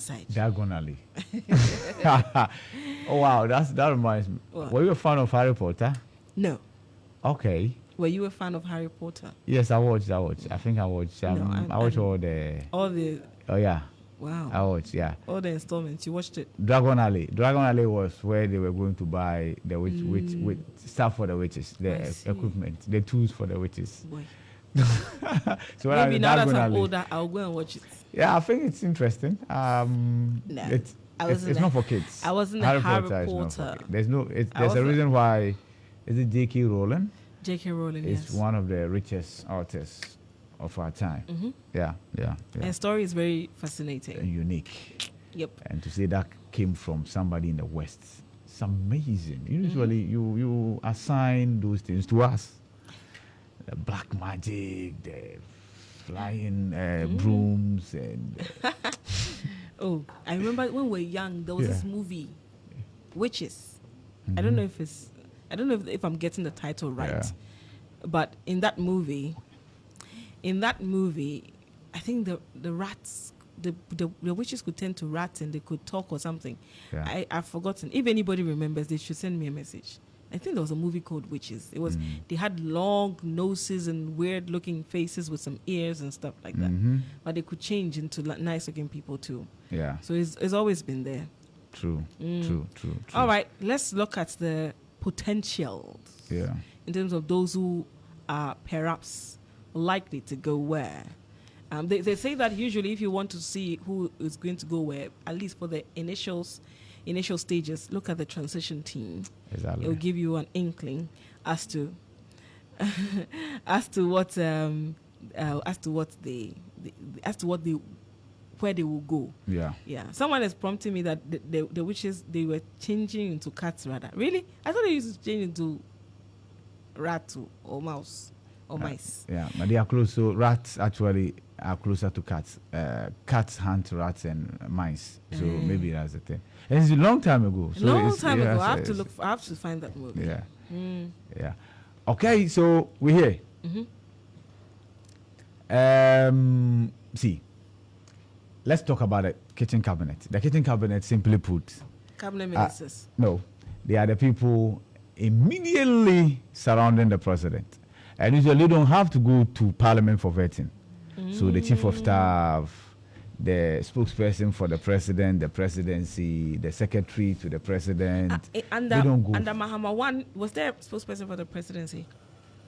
side. Diagonally. Oh wow, that reminds me. What? Were you a fan of Harry Potter? No. Okay. Were you a fan of Harry Potter? Yes, I watched. I think I watched. No, I watched all the. all the Oh yeah, wow. I watched. Yeah. All the installments. You watched it. Dragon Alley. Dragon Alley was where they were going to buy the witch stuff for the witches, the equipment, the tools for the witches. Boy. So Maybe now that Dragon I'm Alley, older, I'll go and watch it. yeah, I think it's interesting. No, It's not for kids. I wasn't a Harry is not for Potter. kids. There's no. There's a wasn't- reason why. Is it J.K. Rowling? J.K. Rowling, Is yes. one of the richest authors of our time. Mm-hmm. Yeah. And story is very fascinating. And unique. Yep. And to say that came from somebody in the West, it's amazing. Usually, you assign those things to us. The black magic, the flying brooms, and Oh, I remember when we were young, there was this movie, Witches. I don't know if I'm getting the title right, but in that movie, I think the rats, the witches could turn to rats and they could talk or something. Yeah. I've forgotten. If anybody remembers, they should send me a message. I think there was a movie called Witches. It was they had long noses and weird looking faces with some ears and stuff like that. But they could change into nice looking people too. yeah, So it's always been there. true. All right, let's look at the potentials. Yeah. In terms of those who are perhaps likely to go where. They say that usually if you want to see who is going to go where, at least for the initial stages, look at the transition team. Exactly. It will give you an inkling as to what where they will go. Yeah. Yeah. Someone is prompting me that the witches, they were changing into cats rather. Really? I thought they used to change into rat or mouse or mice. Yeah, but they are close. So rats actually are closer to cats. Cats hunt rats and mice. So maybe that's the thing. And it's a long time ago. So Long time ago. yes, I have to yes. look. I have to find that movie. Yeah. Yeah. Okay, so we're here. See, let's talk about the kitchen cabinet. The kitchen cabinet, simply put, Cabinet ministers. no, they are the people immediately surrounding the president. And usually they don't have to go to parliament for vetting. So the chief of staff, the spokesperson for the president, the presidency, the secretary to the president, Under they don't go. Mahama one, was there a spokesperson for the presidency?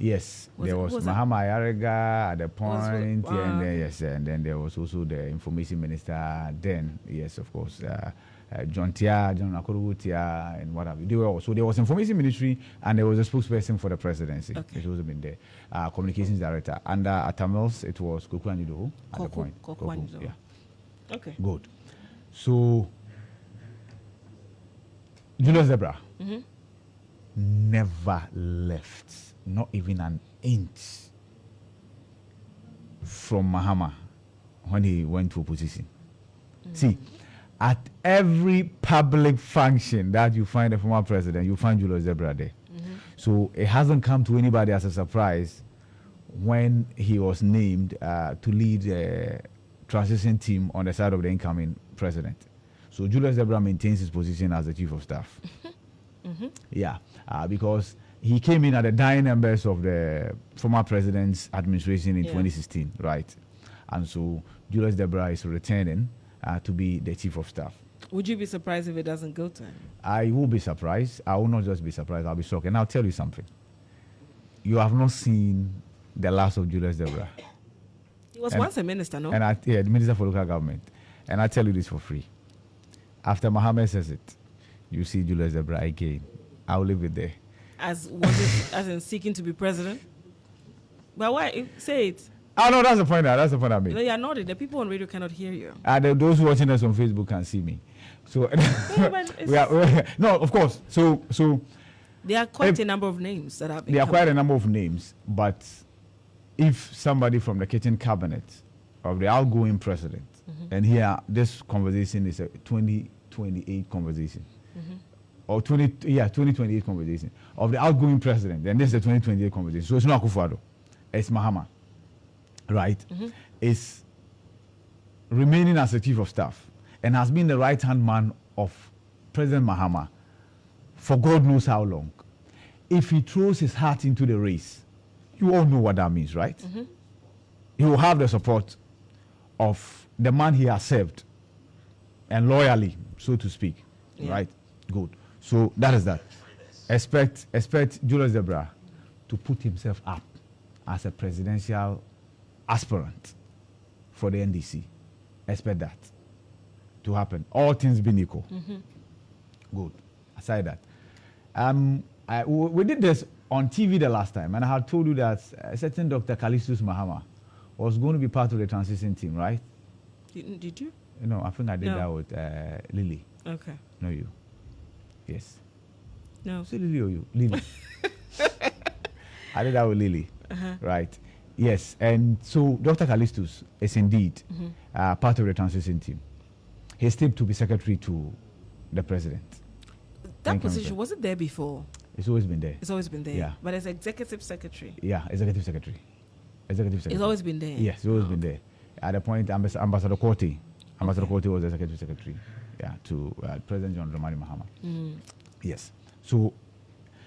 Yes, Was there it- was was Mahama Ayariga at the point, and then okay. and then there was also the information minister. Then, yes, of course, John Akorowu Tia, and what have you. They were also, there was information ministry, and there was a spokesperson for the presidency. Okay. It was been there. Communications director under Atamels, it was Koku Anido at the point. Koku Anido. Yeah, Okay. good. So Julius Zebra never left, not even an inch from Mahama when he went to opposition. See, at every public function that you find a former president, you find Julius Zebra there. So it hasn't come to anybody as a surprise when he was named to lead the transition team on the side of the incoming president. So Julius Zebra maintains his position as the chief of staff. Yeah, because he came in at the dying embers of the former president's administration in 2016, right? And so Julius Zebra is returning to be the chief of staff. Would you be surprised if it doesn't go to him? I will be surprised. I will not just be surprised. I'll be shocked. And I'll tell you something. You have not seen the last of Julius Zebra. He was once a minister, no? And the minister for local government. And I tell you this for free. After Mohammed says it, you see Julius Zebra again. I'll leave it there. As in seeking to be president? But why? Say it. Oh, no, that's the point. That's the point I made. You are nodding. The people on radio cannot hear you. Those watching us on Facebook can see me. So, but no, of course. So there are quite a number of names that have been. There are quite a number of names, but if somebody from the kitchen cabinet of the outgoing president, and here this conversation is a 2028 conversation, or 2028 conversation of the outgoing president, then this is a 2028 conversation. So it's not Akufo-Addo, it's Mahama, right? It's remaining as the chief of staff. and has been the right-hand man of President Mahama for God knows how long. If he throws his heart into the race, you all know what that means, right? He will have the support of the man he has served, and loyally, so to speak, right? Good. So that is that. Expect Julius Zebra to put himself up as a presidential aspirant for the NDC. Expect that to happen. All things being equal. Good. Aside that, we did this on TV the last time, and I had told you that a certain Dr. Callistus Mahama was going to be part of the transition team, right? Did you? No, I think I did that with Lily. Okay. No, you. Yes. No. So Lily or you? Lily. I did that with Lily. Right. Yes. And so Dr. Callistus is indeed part of the transition team. He's still to be secretary to the president. That position, was it there before? It's always been there. It's always been there. Yeah. But as executive secretary. Yeah, executive secretary. Executive secretary. It's always been there. Yes, it's always been there. At the point, Ambassador Korte was the executive secretary. Yeah, to President John Dramani Mahama. Yes. So,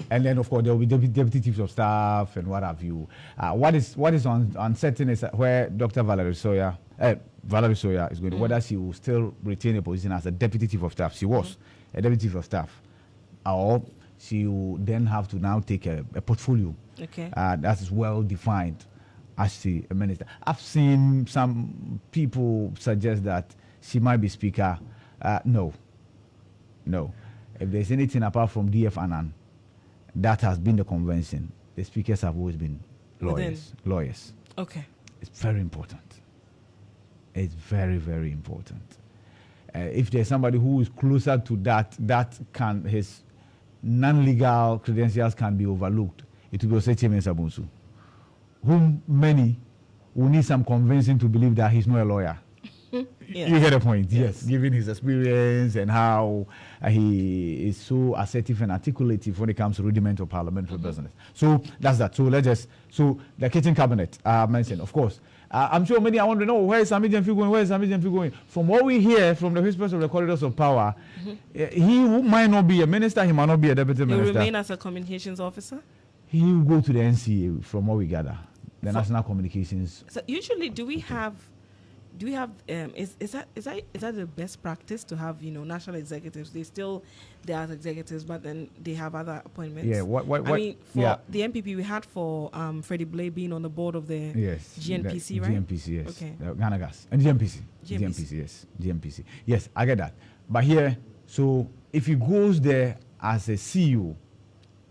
and then of course there will be deputy chiefs of staff and what have you. What is uncertain is where Dr. Valerie Sawyer is going. Whether she will still retain a position as a deputy chief of staff. She was a deputy chief of staff, or she will then have to now take a portfolio. Okay. That is well defined as a minister. I've seen some people suggest that she might be speaker. No. If there's anything apart from DF Annan, that has been the convention. The speakers have always been lawyers. Okay. It's very important. It's very, very important. If there's somebody who is closer to that can his non-legal credentials can be overlooked, it will be Osechieme Sabunsu, whom many will need some convincing to believe that he's not a lawyer. Yes. You get the point, yes. Given his experience and how he is so assertive and articulative when it comes to rudimental parliamentary business. So that's that. So the kitchen cabinet mentioned, of course. I'm sure many are wondering, where is Sami Jemfi going? Where is Sami Jemfi going? From what we hear from the whispers of the corridors of power, he might not be a minister, he might not be a deputy minister. He will remain as a communications officer? He will go to the NCA from what we gather, the National Communications. So usually do we have is that the best practice to have national executives? They are executives, but then they have other appointments. Yeah, what I mean, for the MPP we had for Freddie Blay being on the board of the GNPC, right? GNPC, yes. Okay. Ghana Gas and GNPC, yes. GNPC, yes. I get that. But here, so if he goes there as a CEO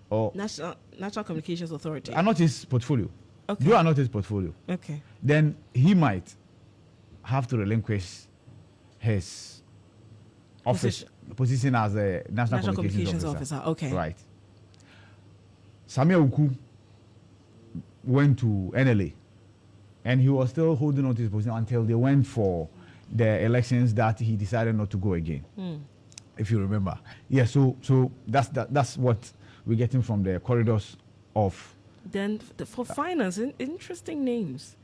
or National Communications Authority, are not his portfolio. Okay. You are not his portfolio. Okay. Then he might have to relinquish his position as a National Communications Officer. Okay. Right. Samuel Uku went to NLA and he was still holding on to his position until they went for the elections that he decided not to go again. If you remember. Yeah, so that's what we're getting from the corridors of. Then for finance, interesting names.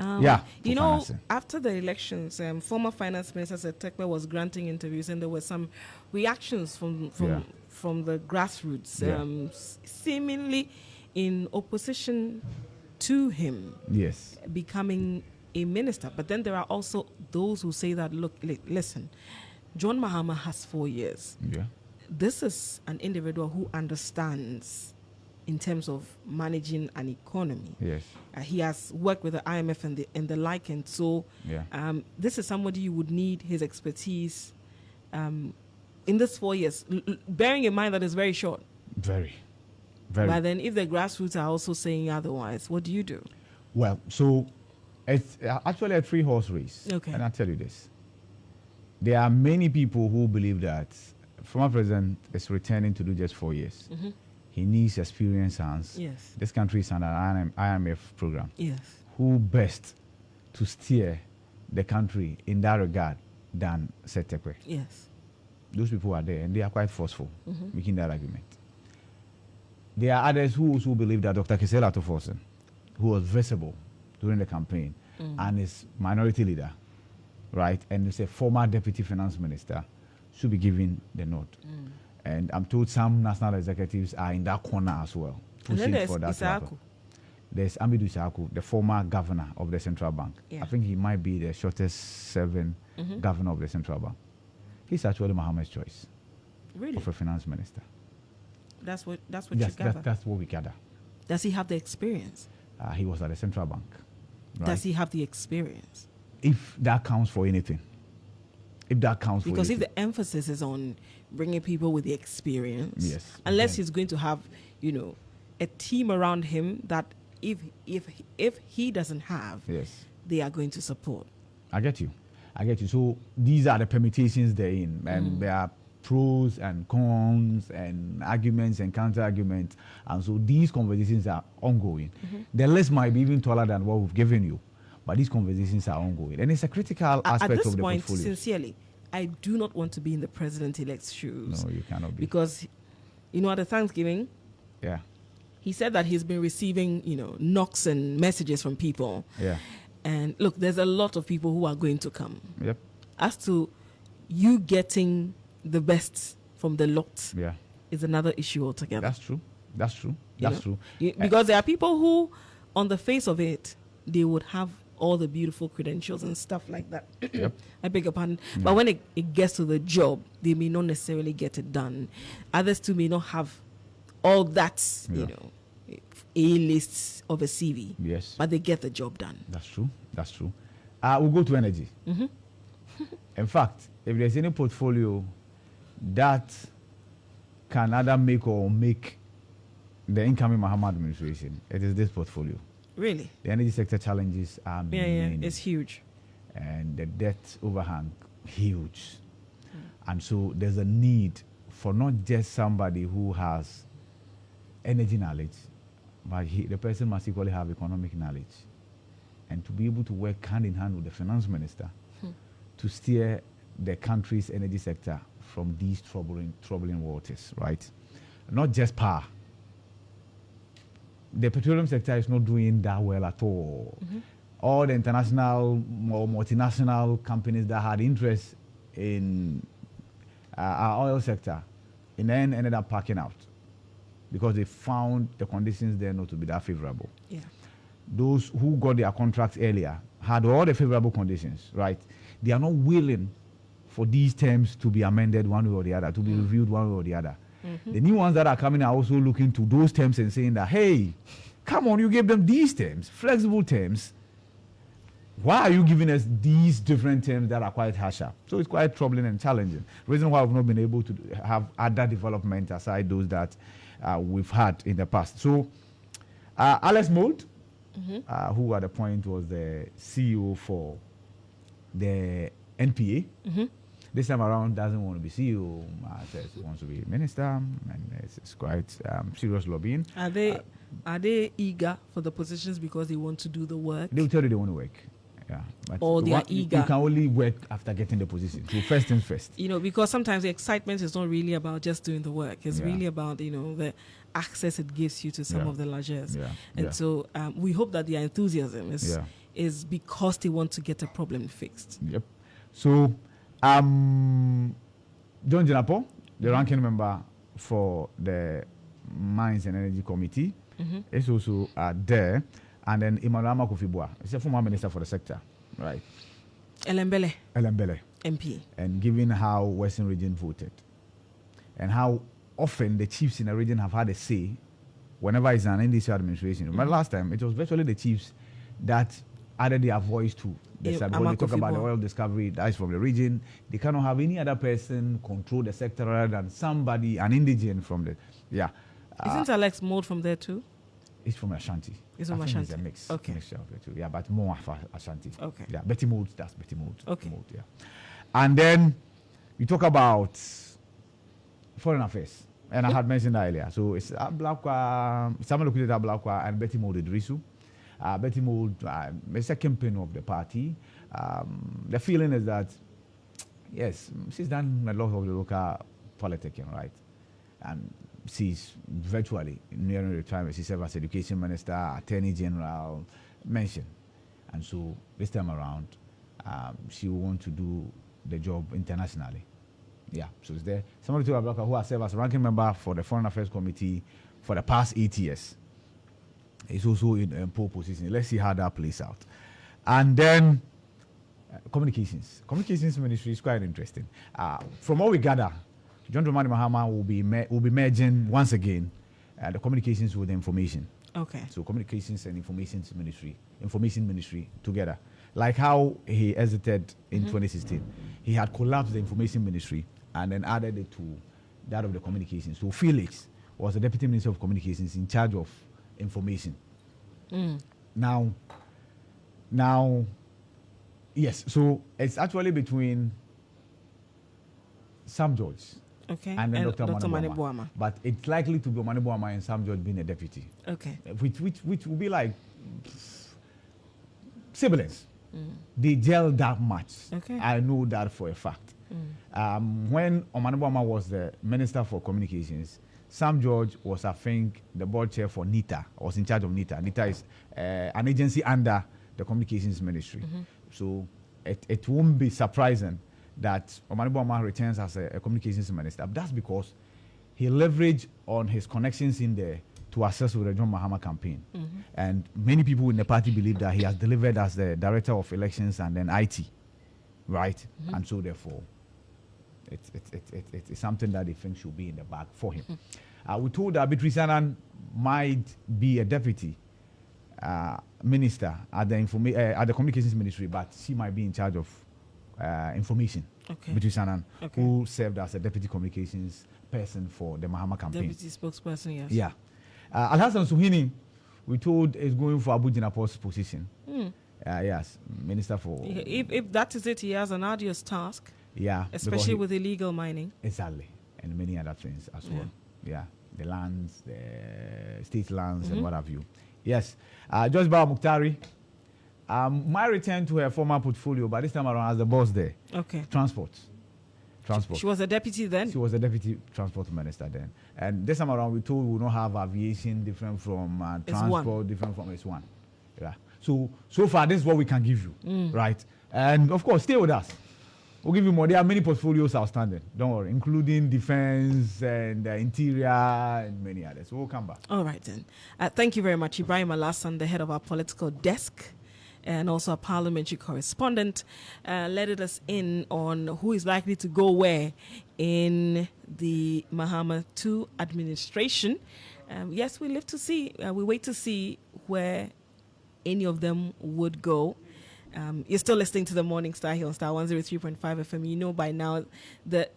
After the elections, former finance minister Setekpe was granting interviews, and there were some reactions from the grassroots, seemingly in opposition to him becoming a minister. But then there are also those who say that, look, listen, John Mahama has 4 years. Yeah. This is an individual who understands in terms of managing an economy. Yes. He has worked with the IMF and the like, and so this is somebody you would need his expertise in this 4 years, bearing in mind that it's very short. Very, very. But then if the grassroots are also saying otherwise, what do you do? Well, so it's actually a 3-horse race. Okay. And I'll tell you this. There are many people who believe that former president is returning to do just 4 years. He needs experienced hands. Yes. This country is under an IMF program. Yes. Who best to steer the country in that regard than Setekwe? Yes. Those people are there and they are quite forceful making that argument. There are others who also believe that Dr. Kisela Toforsen, who was visible during the campaign and is minority leader, right? And it's a former deputy finance minister should be given the nod. And I'm told some national executives are in that corner as well, And then pushing there's for that to happen. Isaku. There's Amidu Isaku, the former governor of the central bank. Yeah. I think he might be the shortest serving governor of the central bank. He's actually Mohammed's choice Really? of a finance minister. That's what Yes, you gather. that's what we gather. Does he have the experience? He was at the central bank. Right? Does he have the experience? If that counts for anything. If that counts for Because if anything. the emphasis is on bringing people with the experience, Yes, unless then- he's going to have, a team around him that if he doesn't have, Yes. they are going to support. I get you. So these are the permutations they're in. And there are pros and cons and arguments and counter arguments. And so these conversations are ongoing. The list might be even taller than what we've given you. But these conversations are ongoing. And it's a critical At aspect this of the point, portfolio. sincerely, I do not want to be in the president-elect's shoes. No, you cannot be. Because, at the Thanksgiving, Yeah. he said that he's been receiving, knocks and messages from people. Yeah. And look, there's a lot of people who are going to come. Yep. As to you getting the best from the lot Yeah. is another issue altogether. That's true. You That's know? true. Because there are people who, on the face of it, they would have all the beautiful credentials and stuff like that. Yep. I beg your pardon. But when it gets to the job, they may not necessarily get it done. Others too may not have all that, Yeah. A-lists of a CV. Yes. But they get the job done. That's true. We'll go to energy. In fact, if there's any portfolio that can either make or make the incoming Mahama administration, it is this portfolio. Really? The energy sector challenges are Yeah. many, It's huge. and the debt overhang huge. And so there's a need for not just somebody who has energy knowledge, but the person must equally have economic knowledge, and to be able to work hand in hand with the finance minister to steer the country's energy sector from these troubling waters, right? Not just power. The petroleum sector is not doing that well at all. All the international or multinational companies that had interest in our oil sector in the end ended up packing out because they found the conditions there not to be that favorable. Yeah. Those who got their contracts earlier had all the favorable conditions, right? They are not willing for these terms to be amended one way or the other, to be reviewed one way or the other. The new ones that are coming are also looking to those terms and saying that, hey, come on, you gave them these terms, flexible terms. Why are you giving us these different terms that are quite harsher? So it's quite troubling and challenging. Reason why we've not been able to have other development aside those that we've had in the past. So Alex Mould, who at the point was the CEO for the NPA, this time around doesn't want to be CEO, says he wants to be minister, and it's quite serious lobbying. Are they eager for the positions because they want to do the work? They'll tell you they want to work. Yeah, but Or they are you eager. can only work after getting the position. So first things first. Because sometimes the excitement is not really about just doing the work. It's Yeah. really about, the access it gives you to some Yeah. of the largesse. Yeah. And Yeah. so we hope that their enthusiasm Yeah. is because they want to get a problem fixed. Yep. So, John Jinapo, the ranking member for the Mines and Energy Committee, is also there. And then Emmanuel Makofibua is a former minister for the sector, right? Elembele, Elembele. MP. And given how Western region voted and how often the chiefs in the region have had a say whenever it's an NDC administration. Remember last time, it was virtually the chiefs that added their voice to the side. When they talk about the oil discovery, that is from the region. They cannot have any other person control the sector rather than somebody, an indigene from the, Isn't Alex Mould from there too? It's from Ashanti. It's from I think Ashanti. It's a mix. Okay. Mixture of the two. Yeah, but more of Ashanti. Okay. Yeah, Betty Mould, that's Betty Mould. Okay. Mould, yeah. And then you talk about foreign affairs. And I had mentioned that earlier. So it's Ablakwa, Samuel Okudeta Ablakwa and Betty Mould Idrisu. Betty Mould, the second pin of the party. The feeling is that, yes, she's done a lot of the local politicking, right? And she's virtually nearing retirement. She served as education minister, attorney general, mentioned. And so this time around, she will want to do the job internationally. Yeah, so it's there. Somebody to Abubakar who has served as ranking member for the Foreign Affairs Committee for the past 8 years. He's also in pole position. Let's see how that plays out. And then communications. Communications ministry is quite interesting. From what we gather, John Dramani Mahama will be merging once again the communications with the information. Okay. So communications and information ministry together. Like how he exited in 2016. He had collapsed the information ministry and then added it to that of the communications. So Felix was the deputy minister of communications in charge of information. Now, yes, so it's actually between Sam George and then Dr. Mane Boama. But it's likely to be Mane Boama and Sam George being a deputy. Okay. Which will be like siblings. They gel that much. Okay. I know that for a fact. When Mane Boama was the minister for communications, Sam George was, I think, the board chair for NITA, was in charge of NITA. NITA is an agency under the communications ministry. So it won't be surprising that Mane Boama returns as a communications minister. That's because he leveraged on his connections in there to assist with the John Mahama campaign. And many people in the party believe that he has delivered as the director of elections and then IT, right? And so therefore, it's something that they think should be in the bag for him. We told that Beatrice Annan might be a deputy minister at the communications ministry, but she might be in charge of information. Okay. Beatrice Annan, who served as a deputy communications person for the Mahama campaign. Deputy spokesperson, yes. Yeah. Alhassan Suhini, we told, is going for Abu Jinapor's position. Yes, minister for. If that is it, he has an arduous task. Yeah. Especially with illegal mining. Exactly. And many other things as well. Yeah. The lands, the state lands, and what have you. Yes. Joyce Bawa Muktari. My return to her former portfolio, but this time around as the boss there. Okay. Transport. She was a deputy then? She was a deputy transport minister then. And this time around, we told we will not have aviation different from transport, different from S1. Yeah. So far, this is what we can give you, right? And of course, stay with us. We'll give you more. There are many portfolios outstanding. Don't worry, including defense and interior and many others. We'll come back. All right then. Thank you very much, Ibrahim Alassan, the head of our political desk and also a parliamentary correspondent, let us in on who is likely to go where in the Mahama II administration. Yes, we live to see. We wait to see where any of them would go. You're still listening to the Morning Star here on Star 103.5 FM. You know by now the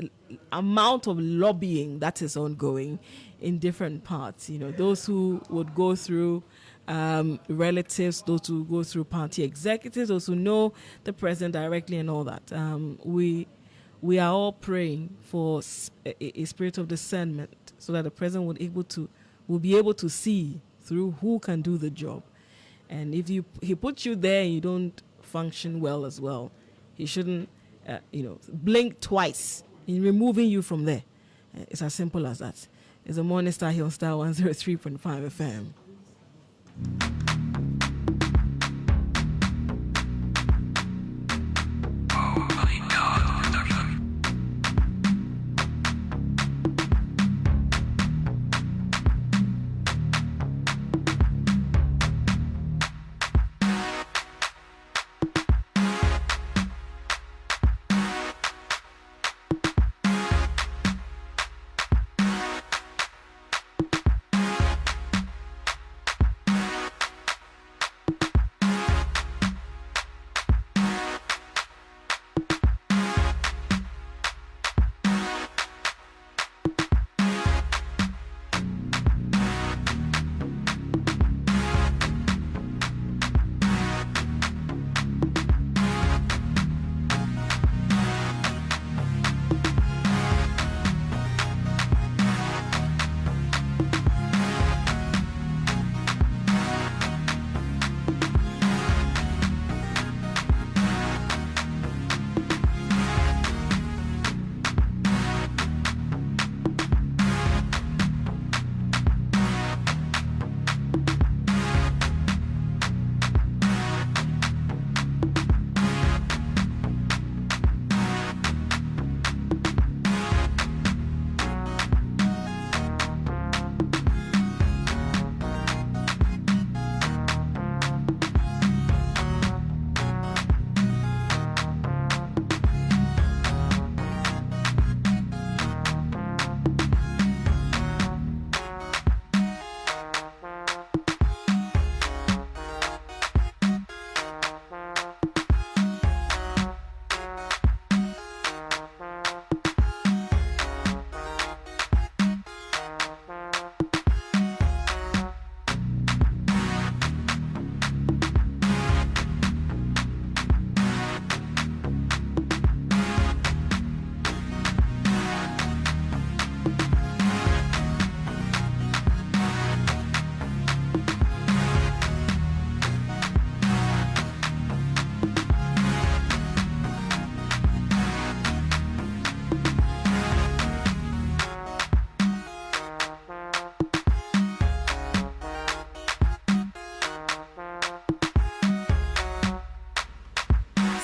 amount of lobbying that is ongoing in different parts. You know, those who would go through relatives, those who go through party executives, those who know the president directly and all that. We are all praying for a spirit of discernment so that the president will be able to see through who can do the job. And if he puts you there and you don't function well as well, he shouldn't blink twice in removing you from there. It's as simple as that. It's a Morning Star here on Star 103.5 FM.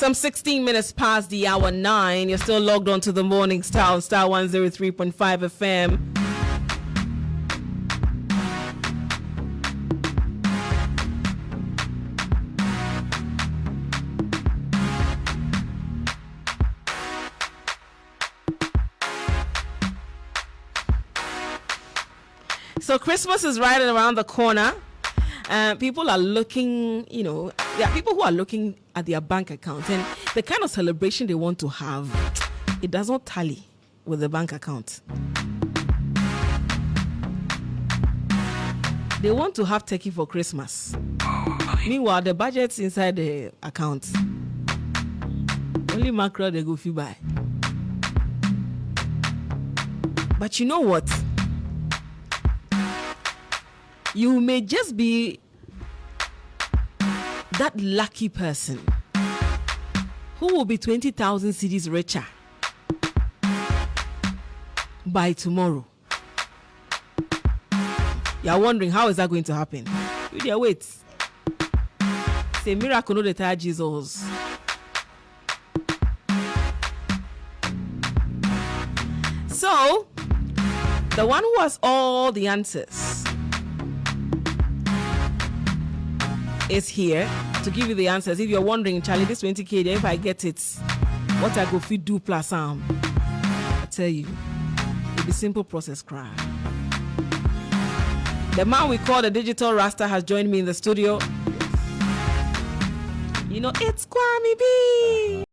Some 16 minutes past the hour 9. You're still logged on to the Morning Star on Star 103.5 FM. So Christmas is right around the corner. People are looking, there are people who are looking at their bank account and the kind of celebration they want to have, it does not tally with the bank account. They want to have turkey for Christmas. Meanwhile, the budget's inside the account. Only mackerel they go fee buy. But you know what? You may just be that lucky person who will be 20,000 cedis richer by tomorrow. You are wondering, how is that going to happen? You there, wait. Say miracle, no the tire Jesus. So, the one who has all the answers is here to give you the answers. If you're wondering, Charlie, this 20K, if I get it, what I go feed do plus I tell you, it'll be simple process cry. The man we call the Digital Rasta has joined me in the studio. You know, it's Kwame B.